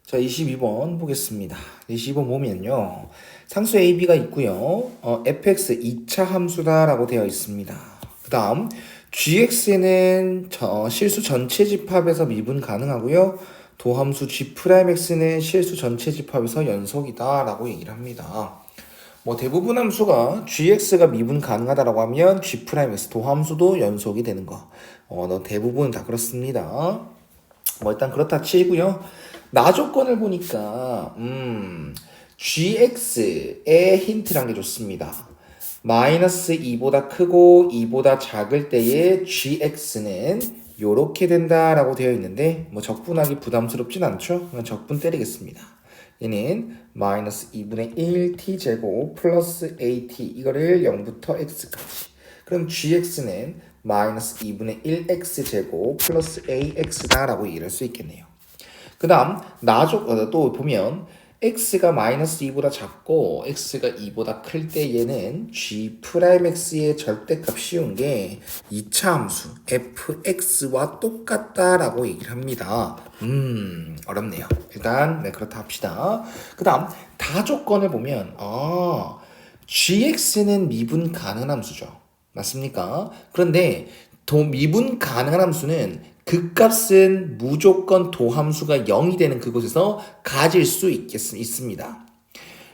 자, 22번 보겠습니다. 22번 보면요. 상수 AB가 있고요. fx 2차 함수다라고 되어 있습니다. 그 다음 gx는 실수 전체 집합에서 미분 가능하고요. 도함수 g'x는 실수 전체 집합에서 연속이다라고 얘기를 합니다. 뭐 대부분 함수가 gx가 미분 가능하다라고 하면 g'x 도함수도 연속이 되는 거. 대부분 다 그렇습니다. 뭐 일단 그렇다 치고요. 나 조건을 보니까 gx의 힌트란 게 좋습니다. 마이너스 2보다 크고 2보다 작을 때의 gx는 요렇게 된다라고 되어 있는데 뭐 적분하기 부담스럽진 않죠? 그냥 적분 때리겠습니다. 얘는 마이너스 2분의 1 t제곱 플러스 at 이거를 0부터 x까지. 그럼 gx는 마이너스 2분의 1 x제곱 플러스 ax다라고 얘기할 수 있겠네요. 그 다음 또 보면 x가 마이너스 2보다 작고 x가 2보다 클 때 얘는 g'x의 절대값 씌운 게 2차 함수 fx와 똑같다라고 얘기를 합니다. 어렵네요. 일단 네 그렇다 합시다. 그 다음 다 조건을 보면 gx는 미분 가능한 함수죠. 맞습니까? 그런데 미분 가능한 함수는 값은 무조건 도함수가 0이 되는 그곳에서 가질 수 있습니다.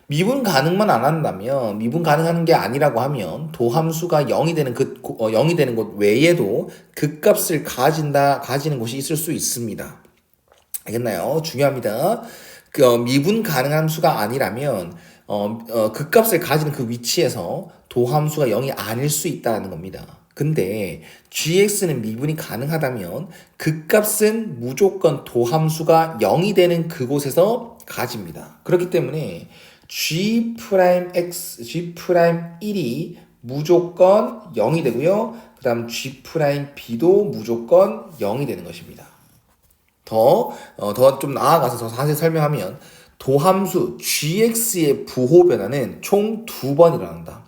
미분 가능만 안 한다면, 미분 가능한 게 아니라고 하면 도함수가 0이 되는 0이 되는 곳 외에도 값을 가지는 곳이 있을 수 있습니다. 알겠나요? 중요합니다. 미분 가능한 함수가 아니라면 값을 가지는 그 위치에서 도함수가 0이 아닐 수 있다는 겁니다. 근데 gx는 미분이 가능하다면 값은 무조건 도함수가 0이 되는 그곳에서 가집니다. 그렇기 때문에 g'1이 무조건 0이 되고요. 그 다음 g'b도 무조건 0이 되는 것입니다. 더 좀 나아가서 더 자세히 설명하면 도함수 gx의 부호 변화는 총 2번 일어난다.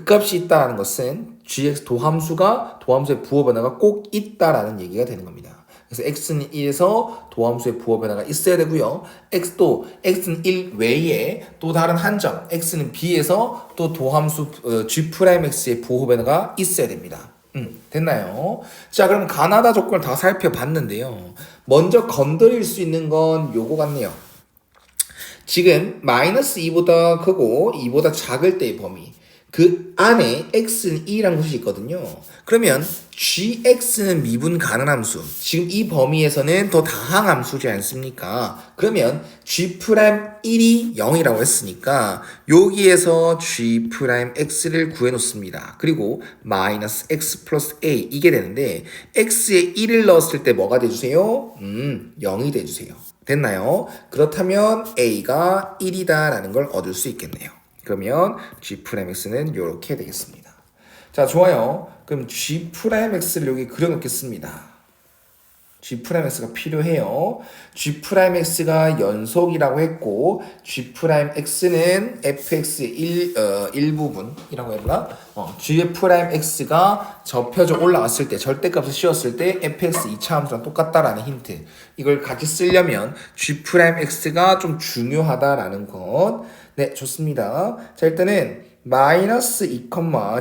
값이 있다라는 것은 gx 도함수의 부호 변화가 꼭 있다라는 얘기가 되는 겁니다. 그래서 x는 1에서 도함수의 부호 변화가 있어야 되고요. x는 1 외에 또 다른 한 점, x는 b에서 또 도함수 g'x의 부호 변화가 있어야 됩니다. 됐나요? 자, 그럼 가나다 조건을 다 살펴봤는데요. 먼저 건드릴 수 있는 건 요거 같네요. 지금 마이너스 2보다 크고 2보다 작을 때의 범위. 그 안에 x는 2라는 것이 있거든요. 그러면 gx는 미분 가능한 함수. 지금 이 범위에서는 더 다항 함수지 않습니까? 그러면 g'1이 0이라고 했으니까 여기에서 g'x를 구해놓습니다. 그리고 마이너스 x 플러스 a 이게 되는데 x에 1을 넣었을 때 뭐가 돼주세요? 0이 돼주세요. 됐나요? 그렇다면 a가 1이다라는 걸 얻을 수 있겠네요. 그러면 g'x는 이렇게 되겠습니다. 자, 좋아요. 그럼 g'x를 여기 그려놓겠습니다. g'x가 필요해요. g'x가 연속이라고 했고 g'x는 fx의 일부분이라고 했나? g'x가 접혀져 올라왔을 때 절대값을 씌웠을 때 fx 2차 함수랑 똑같다라는 힌트. 이걸 같이 쓰려면 g'x가 좀 중요하다라는 것. 네, 좋습니다. 자, 일단은 마이너스 2,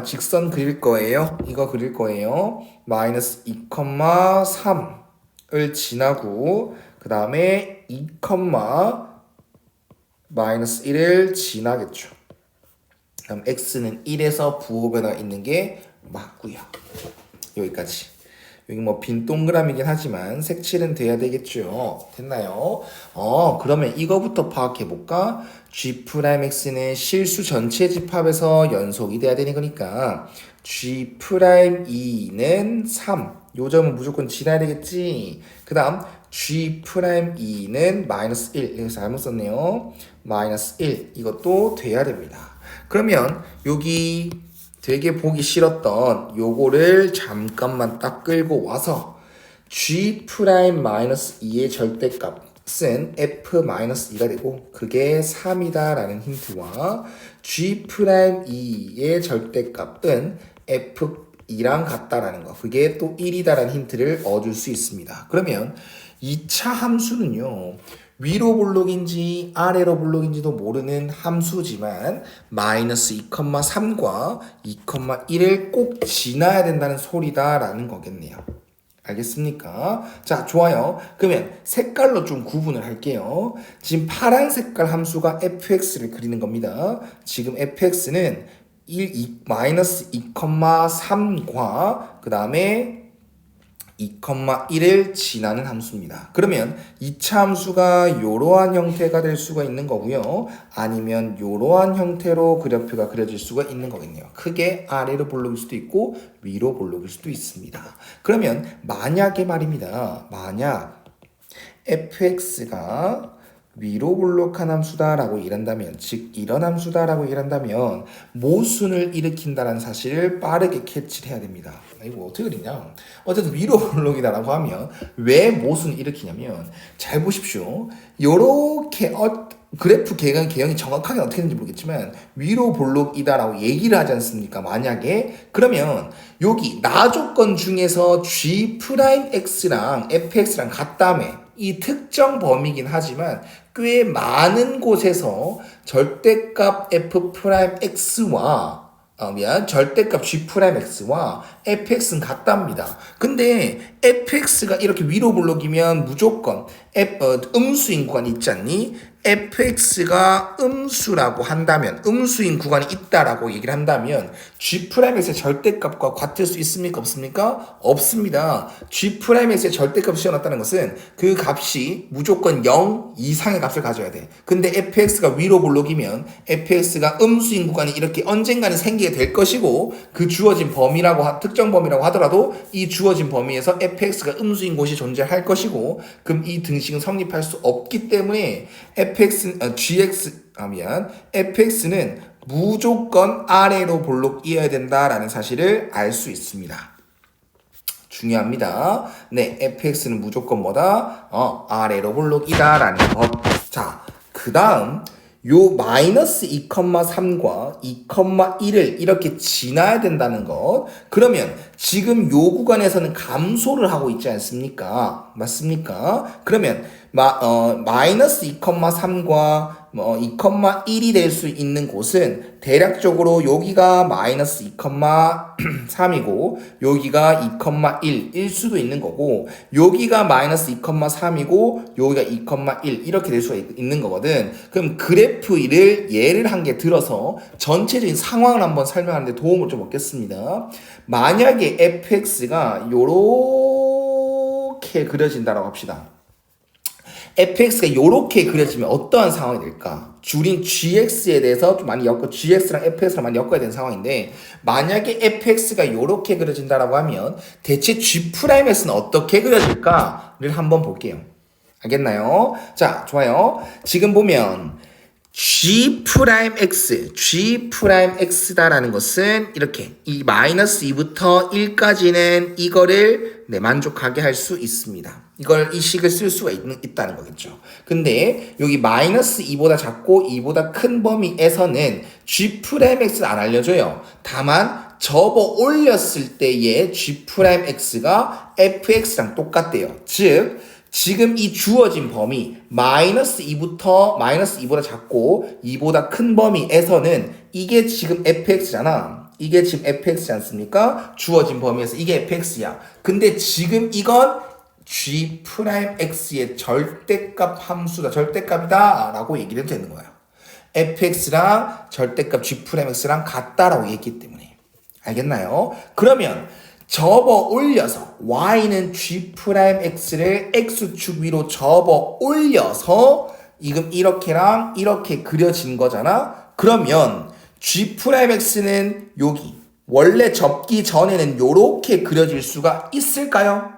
직선 그릴 거예요. 이거 그릴 거예요. 마이너스 2, 3을 지나고 그 다음에 2, 마이너스 1을 지나겠죠. 그럼 x는 1에서 부호 변화 있는 게 맞고요. 여기까지. 여기 뭐 빈 동그라미긴 하지만 색칠은 돼야 되겠죠. 됐나요? 그러면 이거부터 파악해볼까? g'x는 실수 전체 집합에서 연속이 돼야 되는 거니까 g'2는 3. 요 점은 무조건 지나야 되겠지. 그 다음 g'2는 마이너스 1. 여기서 잘못 썼네요. 마이너스 1. 이것도 돼야 됩니다. 그러면 여기 되게 보기 싫었던 요거를 잠깐만 딱 끌고 와서 g'-2의 절대값은 f-2가 되고 그게 3이다 라는 힌트와 g'2의 절대값은 f2랑 같다라는 거 그게 또 1이다 라는 힌트를 얻을 수 있습니다. 그러면 2차 함수는요 위로 볼록인지 아래로 볼록인지도 모르는 함수지만 마이너스 2,3과 2,1을 꼭 지나야 된다는 소리다라는 거겠네요. 알겠습니까? 자, 좋아요. 그러면 색깔로 좀 구분을 할게요. 지금 파란 색깔 함수가 fx를 그리는 겁니다. 지금 fx는 마이너스 2,3과 그 다음에 2,1을 지나는 함수입니다. 그러면 2차 함수가 이러한 형태가 될 수가 있는 거고요. 아니면 이러한 형태로 그래프가 그려질 수가 있는 거겠네요. 크게 아래로 볼록일 수도 있고 위로 볼록일 수도 있습니다. 그러면 만약에 말입니다. 만약 fx가 위로 볼록한 함수다라고 일한다면, 즉 이런 함수다라고 일한다면 모순을 일으킨다는 사실을 빠르게 캐치를 해야 됩니다. 이거 어떻게 그리냐? 어쨌든 위로 볼록이다라고 하면 왜 모순을 일으키냐면 잘 보십시오. 요렇게 그래프 개형이 정확하게 어떻게 되는지 모르겠지만 위로 볼록이다라고 얘기를 하지 않습니까? 만약에 그러면 여기 나 조건 중에서 G'X랑 fx랑 같다며 이 특정 범위긴 하지만 꽤 많은 곳에서 절대값 f'x와 절대값 g'x와 fx는 같답니다. 근데 fx가 이렇게 위로 볼록이면 무조건 음수인 구간이 있지 않니? fx가 음수라고 한다면, 음수인 구간이 있다라고 얘기를 한다면 g'x의 절대값과 같을 수 있습니까? 없습니까? 없습니다. g'x의 절대값을 씌워놨다는 것은 그 값이 무조건 0 이상의 값을 가져야 돼. 근데 fx가 위로 볼록이면 fx가 음수인 구간이 이렇게 언젠가는 생기게 될 것이고, 그 주어진 범위라고 특정 범위라고 하더라도 이 주어진 범위에서 fx가 음수인 곳이 존재할 것이고, 그럼 이 등식은 성립할 수 없기 때문에 fx는 무조건 아래로 볼록이어야 된다라는 사실을 알 수 있습니다. 중요합니다. 네, fx는 무조건 뭐다? 아래로 볼록이다라는 것. 자, 그 다음 요 마이너스 2,3과 2,1을 이렇게 지나야 된다는 것. 그러면 지금 요 구간에서는 감소를 하고 있지 않습니까? 맞습니까? 그러면 마이너스 2,3과 2,1이 될 수 있는 곳은 대략적으로 여기가 마이너스 2,3이고 여기가 2,1일 수도 있는 거고, 여기가 마이너스 2,3이고 여기가 2,1 이렇게 될 수가 있는 거거든. 그럼 그래프를 예를 한 개 들어서 전체적인 상황을 한번 설명하는데 도움을 좀 얻겠습니다. 만약에 fx가 요렇게 그려진다라고 합시다. fx가 요렇게 그려지면 어떠한 상황이 될까? 줄인 gx에 대해서 좀 많이 gx랑 fx랑 많이 엮어야 되는 상황인데, 만약에 fx가 요렇게 그려진다라고 하면 대체 g'x는 어떻게 그려질까를 한번 볼게요. 알겠나요? 자, 좋아요. 지금 보면 g'x다라는 것은 이렇게 이 마이너스 2부터 1까지는 이거를 만족하게 할 수 있습니다. 이 식을 쓸 수가 있다는 거겠죠. 근데 여기 마이너스 2보다 작고 2보다 큰 범위에서는 g'x는 안 알려줘요. 다만 접어 올렸을 때의 g'x가 fx랑 똑같대요. 즉 지금 이 주어진 범위 마이너스 2보다 작고 2보다 큰 범위에서는 이게 지금 fx잖아. 이게 지금 fx지 않습니까? 주어진 범위에서 이게 fx야. 근데 지금 이건 g'x의 절대값 함수다, 절대값이다 라고 얘기를 해도 되는 거야. fx랑 절대값 g'x랑 같다라고 얘기했기 때문에. 알겠나요? 그러면 접어 올려서 y는 g'x를 x축 위로 접어 올려서 지금 이렇게랑 이렇게 그려진 거잖아. 그러면 g'x는 여기 원래 접기 전에는 요렇게 그려질 수가 있을까요?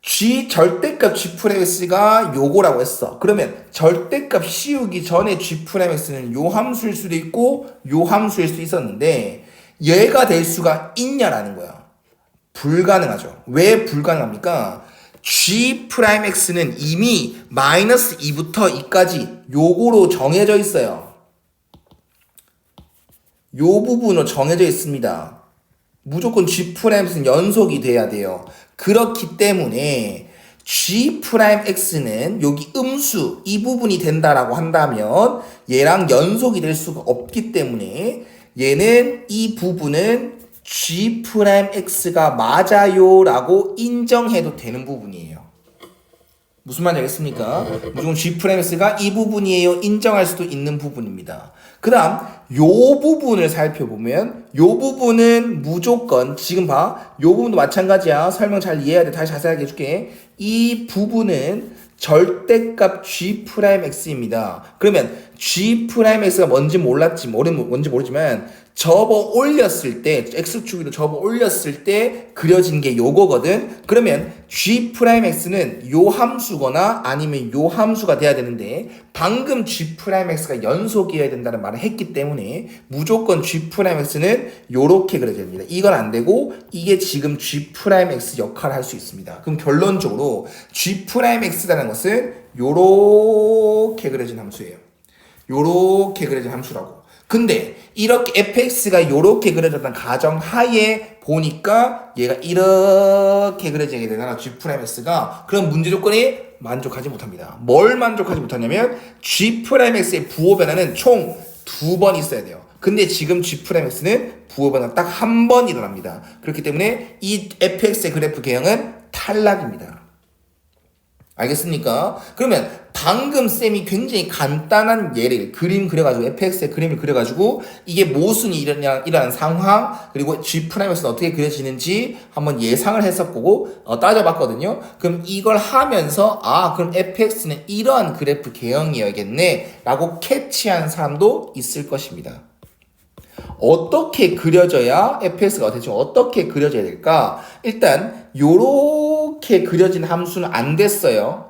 절대값 g'x가 요거라고 했어. 그러면 절대값 씌우기 전에 g'x는 요 함수일 수도 있고 요 함수일 수도 있었는데 얘가 될 수가 있냐라는 거야. 불가능하죠. 왜 불가능합니까? g'x는 이미 마이너스 2부터 2까지 요거로 정해져 있어요. 요 부분으로 정해져 있습니다. 무조건 g'x는 연속이 돼야 돼요. 그렇기 때문에 G'X는 여기 음수 이 부분이 된다라고 한다면 얘랑 연속이 될 수가 없기 때문에 얘는 이 부분은 G'X가 맞아요 라고 인정해도 되는 부분이에요. 무슨 말인지 알겠습니까? 무조건 G'X가 이 부분이에요 인정할 수도 있는 부분입니다. 그 다음 요 부분을 살펴보면 요 부분은 무조건 지금 봐. 요 부분도 마찬가지야. 설명 잘 이해해야 돼. 다시 자세하게 해줄게. 이 부분은 절대값 G'X입니다. 그러면 G'X가 뭔지 모르지만 접어 올렸을 때 X축으로 접어 올렸을 때 그려진 게 요거거든. 그러면 G'X는 요 함수거나 아니면 요 함수가 돼야 되는데 방금 G'X가 연속이어야 된다는 말을 했기 때문에 무조건 G'X는 요렇게 그려져야 됩니다. 이건 안 되고 이게 지금 G'X 역할을 할 수 있습니다. 그럼 결론적으로 G'X라는 것은 요렇게 그려진 함수예요. 요렇게 그려진 함수라고. 근데 이렇게 fx가 요렇게 그려졌던 가정하에 보니까 얘가 이렇게 그려지게 되잖아. G'X가. 그럼 문제 조건이 만족하지 못합니다. 뭘 만족하지 못하냐면 G'X의 부호 변화는 총 2번 있어야 돼요. 근데 지금 G'X는 부호 변화 딱 한 번 일어납니다. 그렇기 때문에 이 fx의 그래프 개형은 탈락입니다. 알겠습니까? 그러면 방금 쌤이 굉장히 간단한 예를 그림 그려가지고 fx의 그림을 그려가지고 이게 모순이 일어나는 상황 그리고 G'x는 어떻게 그려지는지 한번 예상을 했었고 따져봤거든요. 그럼 이걸 하면서 그럼 fx는 이러한 그래프 개형이어야겠네 라고 캐치한 사람도 있을 것입니다. 어떻게 그려져야 fx가 대충 어떻게 그려져야 될까? 일단 요렇게 그려진 함수는 안 됐어요.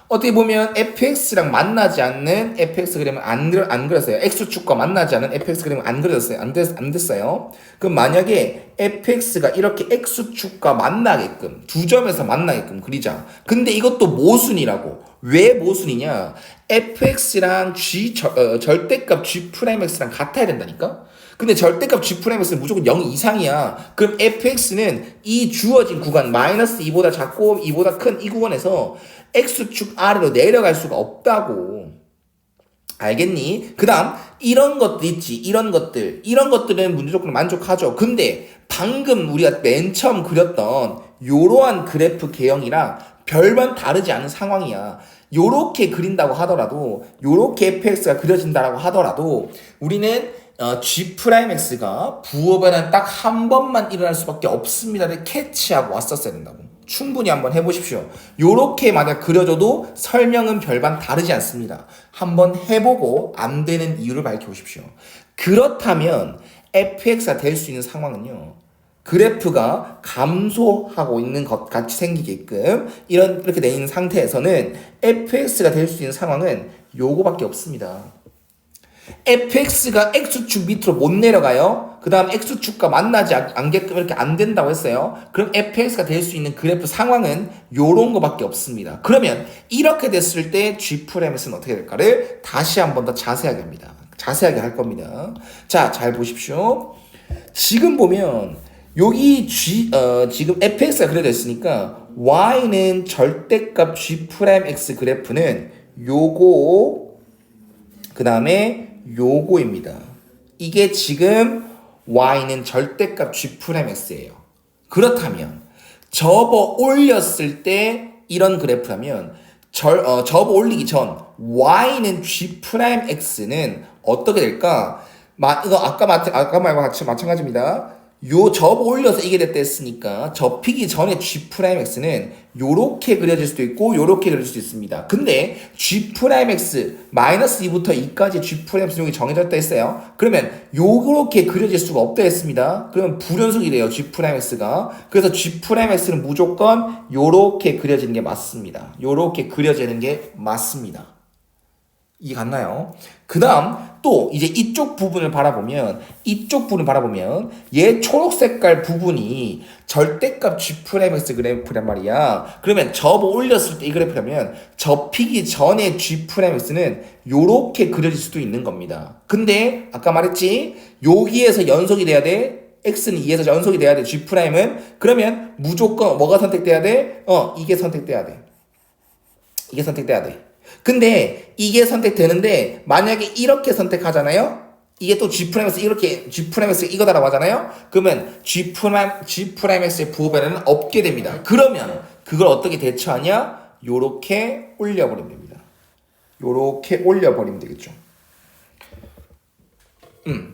어떻게 보면 fx랑 만나지 않는 fx 그림은 안 그렸어요. x축과 만나지 않은 fx 그림은 안 그렸어요. 안 됐어요. 그럼 만약에 fx가 이렇게 x축과 만나게끔 두 점에서 만나게끔 그리자. 근데 이것도 모순이라고. 왜 모순이냐? fx랑 절대값 G'X랑 같아야 된다니까? 근데 절대값 G'X는 무조건 0 이상이야. 그럼 fx는 이 주어진 구간 마이너스 2보다 작고 2보다 큰 이 구간에서 x축 아래로 내려갈 수가 없다고. 알겠니? 그 다음 이런 것도 있지. 이런 것들은 문제 조건을 만족하죠. 근데 방금 우리가 맨 처음 그렸던 요러한 그래프 개형이랑 별반 다르지 않은 상황이야. 요렇게 그린다고 하더라도 요렇게 fx가 그려진다라고 하더라도 우리는 G'X가 부호 변화는 딱 한 번만 일어날 수밖에 없습니다를 캐치하고 왔었어야 된다고. 충분히 한번 해보십시오. 요렇게 만약 그려줘도 설명은 별반 다르지 않습니다. 한번 해보고 안 되는 이유를 밝혀보십시오. 그렇다면 fx가 될 수 있는 상황은요. 그래프가 감소하고 있는 것 같이 생기게끔 이렇게 돼 있는 상태에서는 fx가 될 수 있는 상황은 요거밖에 없습니다. fx가 x축 밑으로 못 내려가요. 그 다음 x축과 만나지 않게끔 이렇게 안 된다고 했어요. 그럼 fx가 될 수 있는 그래프 상황은 요런 거밖에 없습니다. 그러면 이렇게 됐을 때 G'X는 어떻게 될까를 다시 한 번 더 자세하게 합니다. 자세하게 할 겁니다. 자, 잘 보십시오. 지금 보면 여기 지금 fx가 그려져 있으니까 y는 절대값 G'X 그래프는 요거 그 다음에 요거입니다. 이게 지금 y는 절대값 G'X예요. 그렇다면 접어 올렸을 때 이런 그래프라면 접어 올리기 전 y는 G'X는 어떻게 될까? 이거 아까 말과 같이 마찬가지입니다. 요 접어 올려서 이게 됐다 했으니까 접히기 전에 G'X는 요렇게 그려질 수도 있고 요렇게 그려질 수도 있습니다. 근데 G'X 마이너스 2부터 2까지 G'X는 여기 정해졌다 했어요. 그러면 요렇게 그려질 수가 없다 했습니다. 그러면 불연속이 돼요. G'X가. 그래서 G'X는 무조건 요렇게 그려지는 게 맞습니다. 요렇게 그려지는 게 맞습니다. 이해 갔나요? 그 다음 또 이제 이쪽 부분을 바라보면 얘 초록 색깔 부분이 절대값 G'X 그래프란 말이야. 그러면 접어 올렸을 때 이 그래프라면 접히기 전에 G'X는 요렇게 그려질 수도 있는 겁니다. 근데 아까 말했지 여기에서 연속이 돼야 돼. x는 2에서 연속이 돼야 돼. G'은. 그러면 무조건 뭐가 선택돼야 돼? 이게 선택돼야 돼. 이게 선택돼야 돼. 근데 이게 선택되는데 만약에 이렇게 선택하잖아요? 이게 또 G'에서 이렇게 G'에서 이거다라고 하잖아요? 그러면 G'의 부호변화는 없게 됩니다. 그러면 그걸 어떻게 대처하냐? 요렇게 올려버리면 됩니다. 요렇게 올려버리면 되겠죠.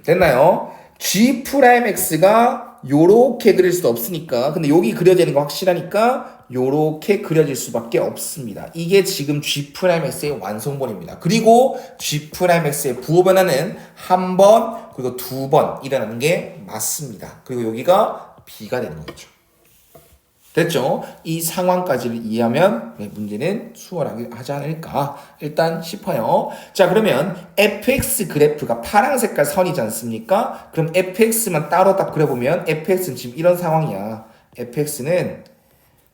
됐나요? G'X가 요렇게 그릴 수 없으니까, 근데 여기 그려지는 거 확실하니까 요렇게 그려질 수밖에 없습니다. 이게 지금 G'X의 완성본입니다. 그리고 G'X의 부호 변화는 한 번 그리고 두 번 일어나는 게 맞습니다. 그리고 여기가 B가 되는 거죠. 됐죠? 이 상황까지를 이해하면 문제는 수월하게 하지 않을까 일단 싶어요. 자, 그러면 fx 그래프가 파란 색깔 선이지 않습니까? 그럼 fx만 따로 딱 그려보면 fx는 지금 이런 상황이야. fx는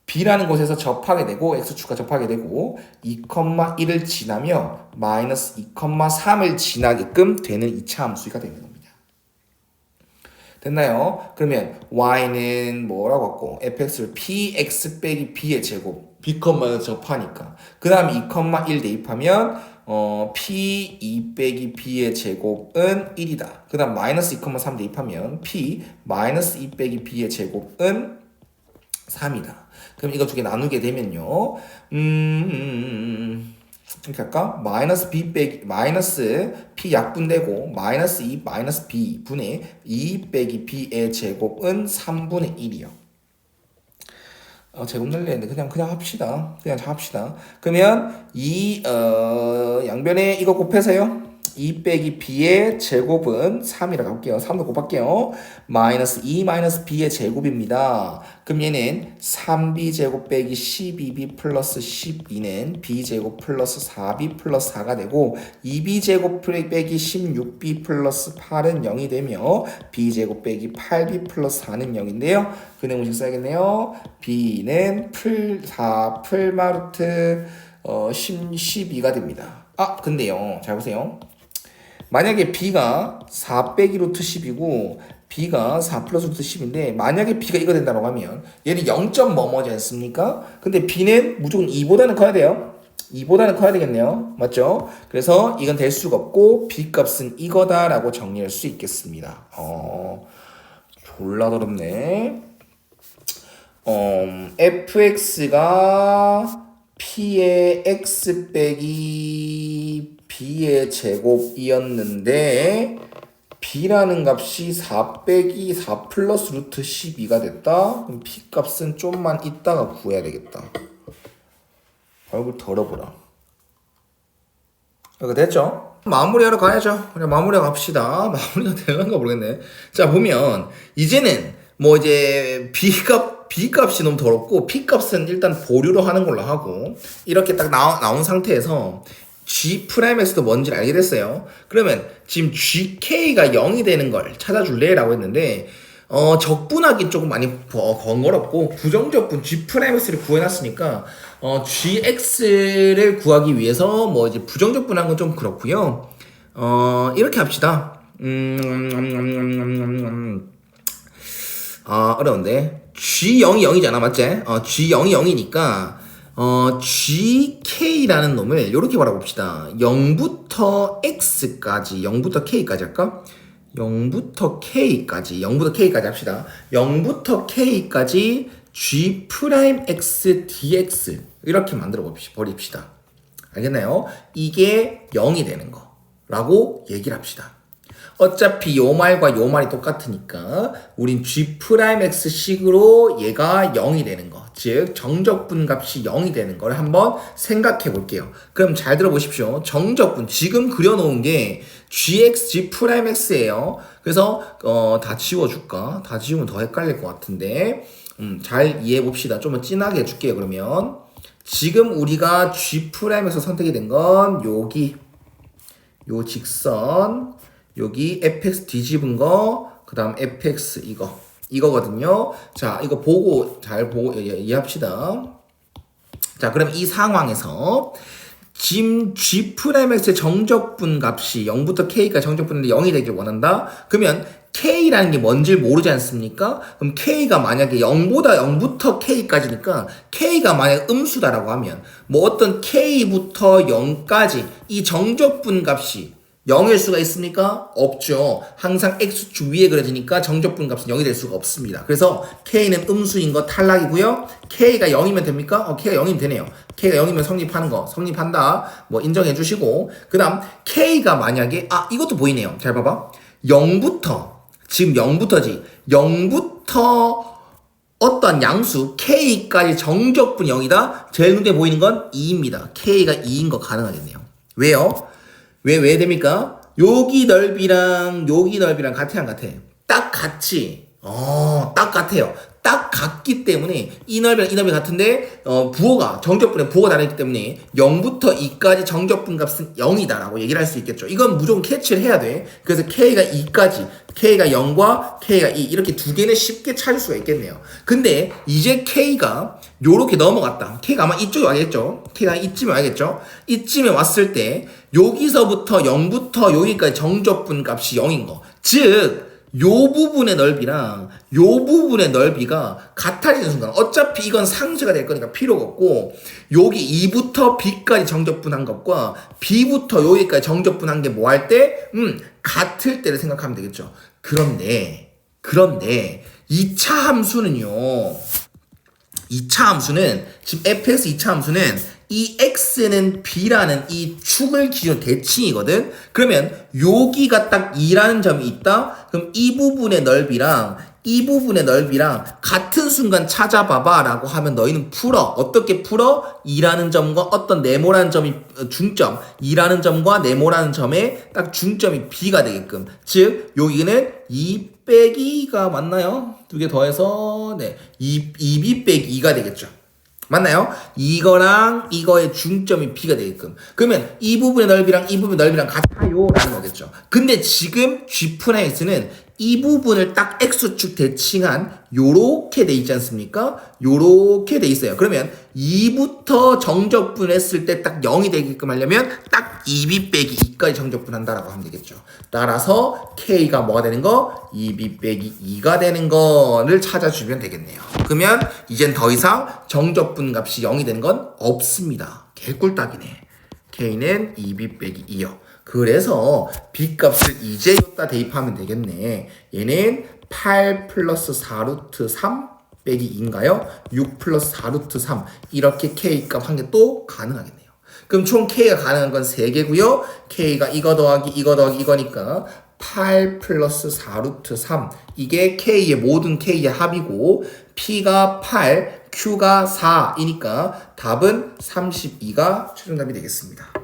b라는 곳에서 접하게 되고 x축과 접하게 되고 2,1을 지나며 마이너스 2,3을 지나게끔 되는 2차 함수가 되는 겁니다. 됐나요? 그러면 y는 뭐라고 했고 fx를 px 빼기 b의 제곱 b컴마에 접하니까 그 다음에 2,1 대입하면 p2 빼기 b의 제곱은 1이다. 그 다음 마이너스 2,3 대입하면 p 마이너스 2 빼기 b의 제곱은 3이다. 그럼 이거 두 개 나누게 되면요. 이렇게 할까? 마이너스 b 빼기 마이너스 p 약분되고 마이너스 2 마이너스 b 분의 2 빼기 b의 제곱은 3분의 1이요. 제곱 늘리는데 그냥 합시다. 그냥 합시다. 그러면 이 양변에 이거 곱해서요. 2 빼기 b의 제곱은 3이라고 할게요. 3도 곱할게요. 마이너스 2 마이너스 b의 제곱입니다. 그럼 얘는 3b 제곱 빼기 12b 플러스 12는 b 제곱 플러스 4b 플러스 4가 되고 2b 제곱 빼기 16b 플러스 8은 0이 되며 b 제곱 빼기 8b 플러스 4는 0인데요. 근해공식 써야겠네요. b는 4 풀마루트 12가 됩니다. 근데요. 잘 보세요. 만약에 b가 4 빼기 루트 10이고 b가 4 플러스 루트 10인데 만약에 b가 이거 된다고 하면 얘는 0점 뭐뭐지 않습니까? 근데 b는 무조건 2보다는 커야 돼요. 2보다는 커야 되겠네요. 맞죠? 그래서 이건 될 수가 없고 b 값은 이거다라고 정리할 수 있겠습니다. 졸라 더럽네. fx가 p의 x 빼기 b의 제곱이었는데 b라는 값이 4 빼기 4 플러스 루트 12가 됐다. 그럼 p 값은 좀만 이따가 구해야 되겠다. 얼굴 덜어보라. 이거 됐죠? 마무리하러 가야죠. 그냥 마무리하러 갑시다. 마무리가 되는가 모르겠네. 자, 보면 이제는 뭐 이제 B값이 너무 더럽고 P값은 일단 보류로 하는 걸로 하고 이렇게 딱 나온 상태에서 G'에서도 뭔지를 알게 됐어요. 그러면 지금 GK가 0이 되는 걸 찾아줄래? 라고 했는데 적분하기 조금 많이 번거롭고 부정적분 G'를 구해놨으니까 GX를 구하기 위해서 뭐 이제 부정적분한 건 좀 그렇고요. 이렇게 합시다. 어려운데 G0이 0이잖아, 맞지? G0이 0이니까 GK라는 놈을 이렇게 바라봅시다. 0부터 X까지 0부터 K까지 할까? 0부터 K까지 합시다. 0부터 K까지 G'X dx 이렇게 만들어 버립시다. 알겠나요? 이게 0이 되는 거라고 얘기를 합시다. 어차피 요 말과 요 말이 똑같으니까 우린 G'X 식으로 얘가 0이 되는 거, 즉 정적분 값이 0이 되는 걸 한번 생각해 볼게요. 그럼 잘 들어보십시오. 정적분 지금 그려놓은 게 G'X예요. 그래서 다 지워줄까? 다 지우면 더 헷갈릴 것 같은데 잘 이해해 봅시다. 좀 더 진하게 해줄게요. 그러면 지금 우리가 G'에서 선택이 된 건 여기 요 직선 여기 fx 뒤집은 거, 그 다음 fx 이거거든요. 자, 이거 보고 잘 보고 이해합시다. 자, 그럼 이 상황에서 지금 G'x의 정적분 값이 0부터 K까지 정적분인데 0이 되길 원한다. 그러면 K라는 게 뭔지 모르지 않습니까? 그럼 K가 만약에 0부터 K까지니까 K가 만약 음수다라고 하면 뭐 어떤 K부터 0까지 이 정적분 값이 0일 수가 있습니까? 없죠. 항상 X축 위에 그려지니까 정적분 값은 0이 될 수가 없습니다. 그래서 K는 음수인 거 탈락이고요. K가 0이면 됩니까? K가 0이면 되네요. K가 0이면 성립한다. 뭐 인정해 주시고 그 다음 K가 만약에 이것도 보이네요. 잘 봐봐. 0부터 지금 0부터지. 0부터 어떤 양수 K까지 정적분 0이다. 제일 눈에 보이는 건 2입니다. K가 2인 거 가능하겠네요. 왜요? 왜 됩니까? 여기 넓이랑 같아 안 같아? 딱 같이. 딱 같아요. 딱 같기 때문에 이 넓이랑 이 넓이 같은데 부호가 정적분의 부호가 다르기 때문에 0부터 2까지 정적분 값은 0이다라고 얘기를 할 수 있겠죠. 이건 무조건 캐치를 해야 돼. 그래서 K가 2까지, K가 0과 K가 2 이렇게 두 개는 쉽게 찾을 수가 있겠네요. 근데 이제 K가 요렇게 넘어갔다. K가 아마 이쪽에 와야겠죠. K가 이쯤에 와야겠죠. 이쯤에 왔을 때 여기서부터 0부터 여기까지 정적분 값이 0인 거. 즉 요 부분의 넓이랑 요 부분의 넓이가 같아지는 순간 어차피 이건 상쇄가 될 거니까 필요가 없고 여기 2부터 B까지 정적분한 것과 B부터 여기까지 정적분한 게 뭐 할 때? 같을 때를 생각하면 되겠죠. 그런데 2차 함수는요. 2차 함수는 지금 fx 2차 함수는 이 x는 b라는 이 축을 기준 대칭이거든. 그러면 여기가 딱 2라는 점이 있다. 그럼 이 부분의 넓이랑 이 부분의 넓이랑 같은 순간 찾아봐봐 라고 하면 너희는 풀어. 어떻게 풀어? 2라는 점과 어떤 네모라는 점이 중점, 2라는 점과 네모라는 점에 딱 중점이 b가 되게끔. 즉 여기는 2 빼기가 맞나요? 두 개 더해서 2b 빼기 2가 되겠죠. 맞나요? 이거랑 이거의 중점이 B가 되게끔. 그러면 이 부분의 넓이랑 이 부분의 넓이랑 같아요 라는 거겠죠. 근데 지금 G'X는 이 부분을 딱 X축 대칭한 요렇게 돼 있지 않습니까? 요렇게 돼 있어요. 그러면 2부터 정적분을 했을 때 딱 0이 되게끔 하려면 딱 2B 빼기 2까지 정적분 한다라고 하면 되겠죠. 따라서 K가 뭐가 되는 거? 2B 빼기 2가 되는 거를 찾아주면 되겠네요. 그러면 이젠 더 이상 정적분 값이 0이 되는 건 없습니다. 개꿀딱이네. K는 2B 빼기 2요. 그래서 B값을 이제 여기다 대입하면 되겠네. 얘는 8 플러스 4루트 3 빼기 2인가요? 6 플러스 4루트 3 이렇게 K값 한 개 또 가능하겠네요. 그럼 총 K가 가능한 건 3개고요. K가 이거 더하기 이거니까 8 플러스 4루트 3 이게 K의 모든 K의 합이고 P가 8, Q가 4이니까 답은 32가 최종답이 되겠습니다.